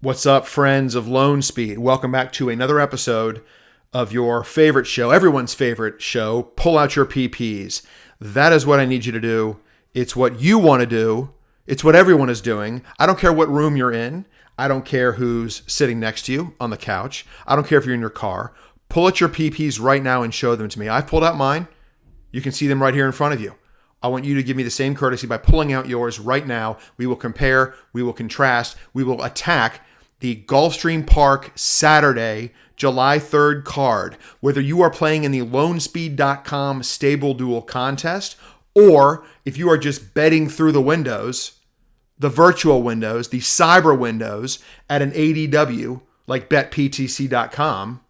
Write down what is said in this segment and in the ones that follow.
What's up, friends of LoneSpeed? Welcome back to another episode of your favorite show, everyone's favorite show, Pull Out Your PPs. That is what I need you to do. It's what you want to do. It's what everyone is doing. I don't care what room you're in. I don't care who's sitting next to you on the couch. I don't care if you're in your car. Pull out your PPs right now and show them to me. I've pulled out mine. You can see them right here in front of you. I want you to give me the same courtesy by pulling out yours right now. We will compare. We will contrast. We will attack the Gulfstream Park Saturday, July 3rd card, whether you are playing in the LoneSpeed.com StableDuel contest, or if you are just betting through the windows, the virtual windows, the cyber windows at an ADW like BetPTC.com,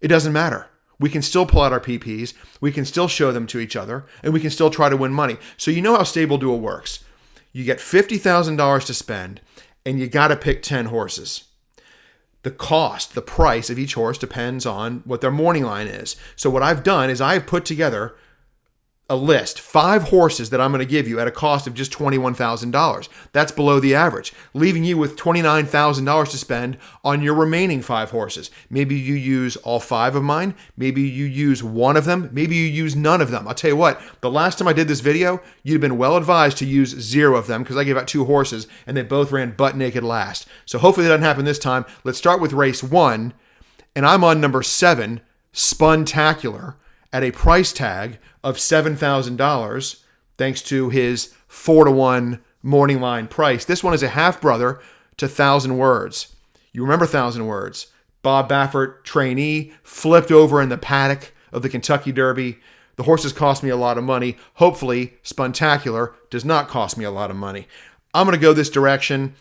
it doesn't matter. We can still pull out our PPs, we can still show them to each other, and we can still try to win money. So you know how StableDuel works. You get $50,000 to spend, and you got to pick 10 horses. The cost, the price of each horse depends on what their morning line is. So what I've done is I've put together a list, 5 horses that I'm going to give you at a cost of just $21,000. That's below the average, leaving you with $29,000 to spend on your remaining 5 horses. Maybe you use all 5 of mine. Maybe you use one of them. Maybe you use none of them. I'll tell you what, the last time I did this video, you'd have been well advised to use 0 of them because I gave out 2 horses and they both ran butt naked last. So hopefully that doesn't happen this time. Let's start with race 1, and I'm on number 7, Spuntacular, at a price tag of $7,000, thanks to his 4-to-1 morning line price. This one is a half brother to 1,000 Words. You remember 1,000 Words? Bob Baffert, trainee, flipped over in the paddock of the Kentucky Derby. The horses cost me a lot of money. Hopefully, Spuntacular does not cost me a lot of money. I'm going to go this direction.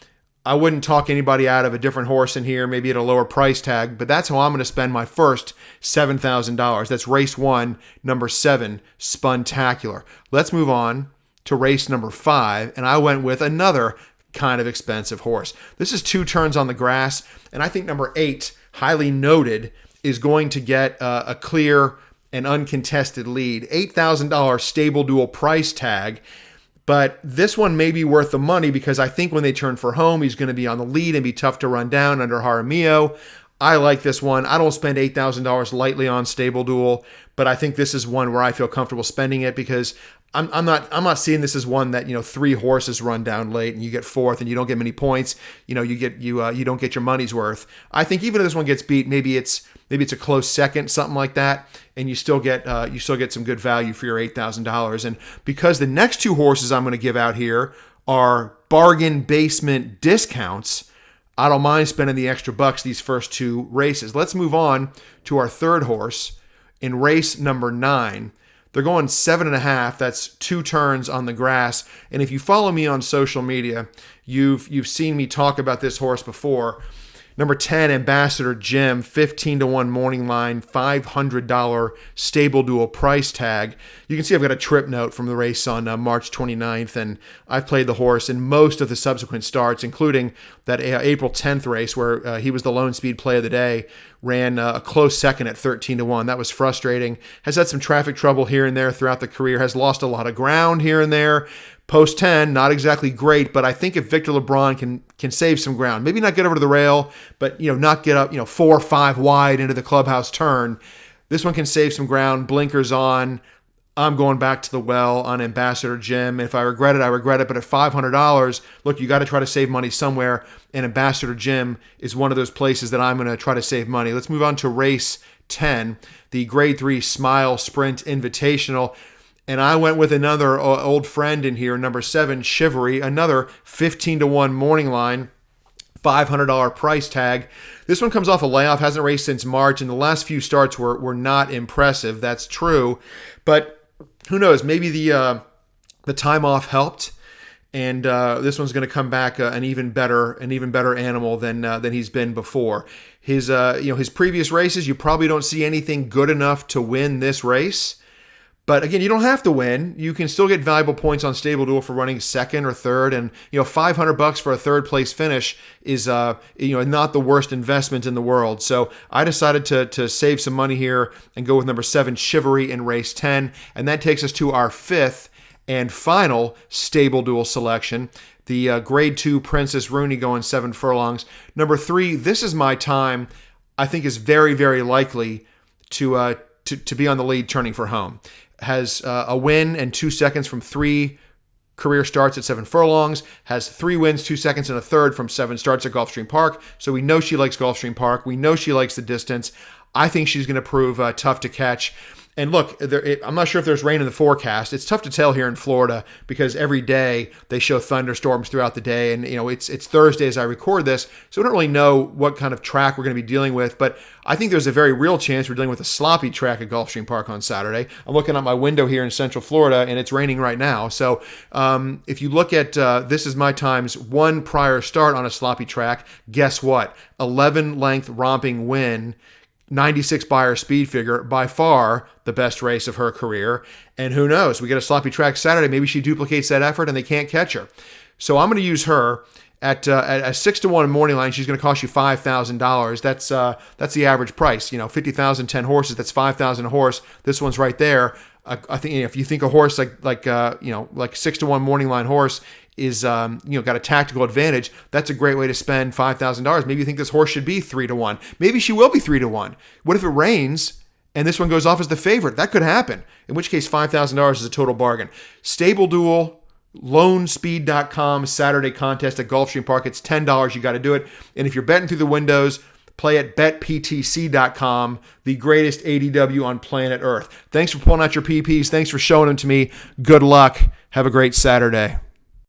I wouldn't talk anybody out of a different horse in here, maybe at a lower price tag, but that's how I'm going to spend my first $7,000. That's race 1, number 7, Spuntacular. Let's move on to race number 5, and I went with another kind of expensive horse. This is 2 turns on the grass, and I think number 8, Highly Noted, is going to get a clear and uncontested lead. $8,000 StableDuel price tag. But this one may be worth the money because I think when they turn for home, he's going to be on the lead and be tough to run down under Jaramillo. I like this one. I don't spend $8,000 lightly on StableDuel, but I think this is one where I feel comfortable spending it because I'm not seeing this as one that 3 horses run down late and you get 4th and you don't get many points. You don't get your money's worth. I think even if this one gets beat, maybe it's a close second, something like that, and you still get some good value for your $8,000. And because the next 2 horses I'm going to give out here are bargain basement discounts, I don't mind spending the extra bucks these first 2 races. Let's move on to our 3rd horse in race number 9. They're going 7.5. That's 2 turns on the grass. And if you follow me on social media, you've seen me talk about this horse before. Number 10, Ambassador Jim, 15-to-1 morning line, $500 StableDuel price tag. You can see I've got a trip note from the race on March 29th, and I've played the horse in most of the subsequent starts, including that April 10th race where he was the LoneSpeed play of the day, ran a close second at 13-to-1. That was frustrating. Has had some traffic trouble here and there throughout the career, has lost a lot of ground here and there. Post 10, not exactly great, but I think if Victor LeBron can save some ground, maybe not get over to the rail, but not get up 4 or 5 wide into the clubhouse turn, this one can save some ground. Blinkers on. I'm going back to the well on Ambassador Jim. If I regret it, I regret it. But at $500, look, you got to try to save money somewhere, and Ambassador Jim is one of those places that I'm going to try to save money. Let's move on to race 10, the Grade 3 Smile Sprint Invitational. And I went with another old friend in here, number 7, Chivalry, another 15-to-1 morning line, $500 price tag. This one comes off a layoff, hasn't raced since March, and the last few starts were not impressive. That's true. But who knows? Maybe the time off helped, and this one's going to come back an even better animal than he's been before. His previous races, you probably don't see anything good enough to win this race. But again, you don't have to win. You can still get valuable points on StableDuel for running 2nd or 3rd, and $500 for a 3rd place finish is not the worst investment in the world. So I decided to save some money here and go with number 7, Chivalry, in race 10, and that takes us to our 5th and final StableDuel selection. The grade 2 Princess Rooney going 7 furlongs. Number 3, This Is My Time, I think is very, very likely to be on the lead turning for home. Has a win and 2 seconds from 3 career starts at 7 furlongs, has 3 wins, 2 seconds, and a third from 7 starts at Gulfstream Park. So we know she likes Gulfstream Park. We know she likes the distance. I think she's going to prove tough to catch. And look, I'm not sure if there's rain in the forecast. It's tough to tell here in Florida because every day they show thunderstorms throughout the day. And, it's Thursday as I record this, so we don't really know what kind of track we're going to be dealing with. But I think there's a very real chance we're dealing with a sloppy track at Gulfstream Park on Saturday. I'm looking out my window here in Central Florida, and it's raining right now. So if you look at This Is My Time's one prior start on a sloppy track, guess what? 11-length romping win. 96 Beyer speed figure, by far the best race of her career. And who knows, we get a sloppy track Saturday, maybe she duplicates that effort and they can't catch her. So I'm going to use her at a 6-1 morning line. She's going to cost you $5,000. That's the average price. 50,000, 10 horses, that's $5,000 a horse. This one's right there. I think if you think a horse like 6-1 morning line horse is got a tactical advantage, that's a great way to spend $5,000. Maybe you think this horse should be 3-1. Maybe she will be 3-1. What if it rains and this one goes off as the favorite? That could happen. In which case, $5,000 is a total bargain. StableDuel, LoneSpeed.com Saturday contest at Gulfstream Park. It's $10. You got to do it. And if you're betting through the windows, play at betptc.com, the greatest ADW on planet Earth. Thanks for pulling out your PPs. Thanks for showing them to me. Good luck. Have a great Saturday.